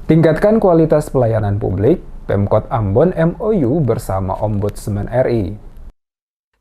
Tingkatkan kualitas pelayanan publik, Pemkot Ambon MOU bersama Ombudsman RI.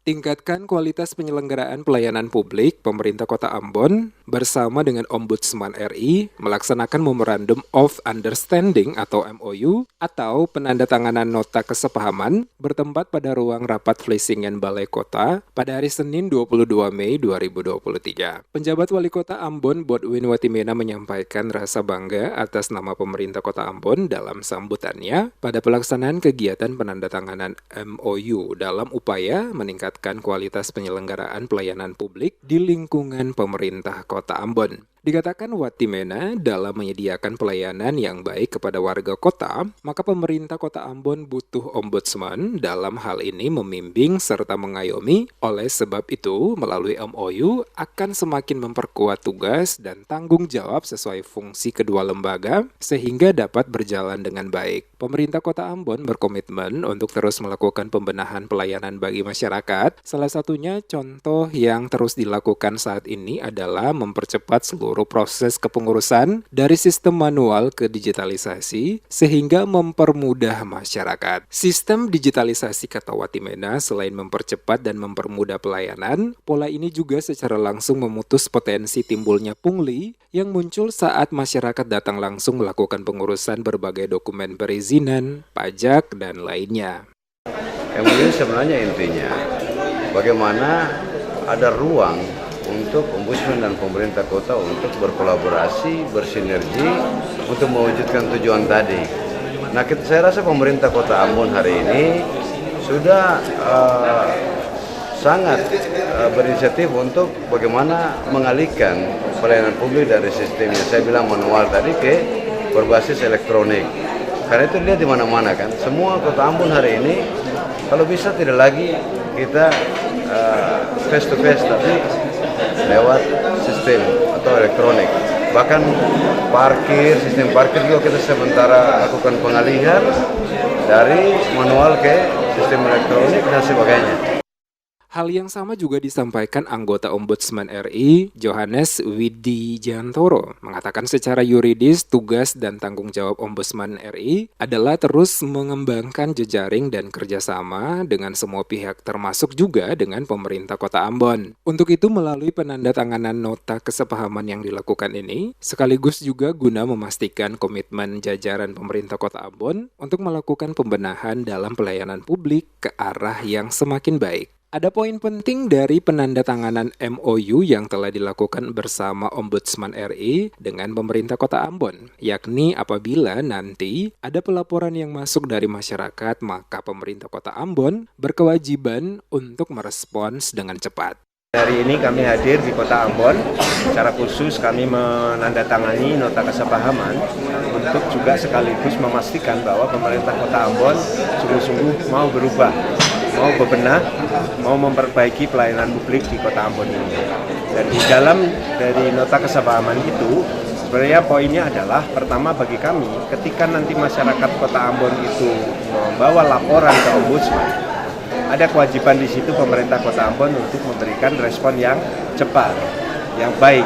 Tingkatkan kualitas penyelenggaraan pelayanan publik pemerintah Kota Ambon bersama dengan Ombudsman RI melaksanakan Memorandum of Understanding atau MOU atau penandatanganan nota kesepahaman bertempat pada ruang rapat Vlissingen Balai Kota pada hari Senin 22 Mei 2023. Penjabat Wali Kota Ambon Bodwin Watimena menyampaikan rasa bangga atas nama pemerintah Kota Ambon dalam sambutannya pada pelaksanaan kegiatan penandatanganan MOU dalam upaya meningkatkan kualitas penyelenggaraan pelayanan publik di lingkungan pemerintah Kota Ambon. Dikatakan Watimena dalam menyediakan pelayanan yang baik kepada warga kota, maka pemerintah Kota Ambon butuh ombudsman dalam hal ini membimbing serta mengayomi. Oleh sebab itu, melalui MOU akan semakin memperkuat tugas dan tanggung jawab sesuai fungsi kedua lembaga sehingga dapat berjalan dengan baik. Pemerintah Kota Ambon berkomitmen untuk terus melakukan pembenahan pelayanan bagi masyarakat. Salah satunya contoh yang terus dilakukan saat ini adalah mempercepat seluruh proses kepengurusan dari sistem manual ke digitalisasi sehingga mempermudah masyarakat. Sistem digitalisasi kata Watimena selain mempercepat dan mempermudah pelayanan, pola ini juga secara langsung memutus potensi timbulnya pungli yang muncul saat masyarakat datang langsung melakukan pengurusan berbagai dokumen perizinan, pajak, dan lainnya. MOU sebenarnya intinya bagaimana ada ruang untuk Ombudsman dan pemerintah kota untuk berkolaborasi, bersinergi untuk mewujudkan tujuan tadi. Nah, saya rasa pemerintah Kota Ambon hari ini sudah sangat berinisiatif untuk bagaimana mengalihkan pelayanan publik dari sistem yang saya bilang manual tadi ke berbasis elektronik. Karena itu lihat di mana-mana kan, semua Kota Ambon hari ini kalau bisa tidak lagi kita face to face tapi lewat sistem atau elektronik. Bahkan sistem parkir juga kita sementara lakukan pengalihan dari manual ke sistem elektronik dan sebagainya. Hal yang sama juga disampaikan anggota Ombudsman RI, Johannes Widijantoro, mengatakan secara yuridis tugas dan tanggung jawab Ombudsman RI adalah terus mengembangkan jejaring dan kerjasama dengan semua pihak termasuk juga dengan pemerintah Kota Ambon. Untuk itu melalui penandatanganan nota kesepahaman yang dilakukan ini, sekaligus juga guna memastikan komitmen jajaran pemerintah Kota Ambon untuk melakukan pembenahan dalam pelayanan publik ke arah yang semakin baik. Ada poin penting dari penandatanganan MOU yang telah dilakukan bersama Ombudsman RI dengan pemerintah Kota Ambon, yakni apabila nanti ada pelaporan yang masuk dari masyarakat, maka pemerintah Kota Ambon berkewajiban untuk merespons dengan cepat. Hari ini kami hadir di Kota Ambon, secara khusus kami menandatangani nota kesepahaman untuk juga sekaligus memastikan bahwa pemerintah Kota Ambon sungguh-sungguh mau berubah, mau bebenah, mau memperbaiki pelayanan publik di Kota Ambon ini. Dan di dalam dari nota kesepahaman itu, sebenarnya poinnya adalah pertama bagi kami, ketika nanti masyarakat Kota Ambon itu membawa laporan ke Ombudsman, ada kewajiban di situ pemerintah Kota Ambon untuk memberikan respon yang cepat, yang baik.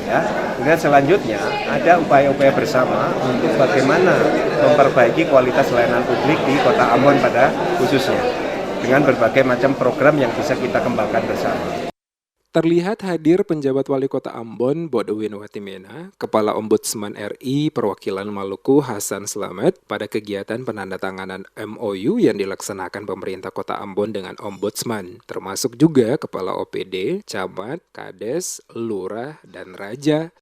Ya. Kemudian selanjutnya ada upaya-upaya bersama untuk bagaimana memperbaiki kualitas layanan publik di Kota Ambon pada khususnya dengan berbagai macam program yang bisa kita kembangkan bersama. Terlihat hadir penjabat Wali Kota Ambon Bodwin Watimena, Kepala Ombudsman RI Perwakilan Maluku Hasan Slamet pada kegiatan penandatanganan MOU yang dilaksanakan pemerintah Kota Ambon dengan Ombudsman, termasuk juga Kepala OPD, Camat, Kades, Lurah, dan Raja.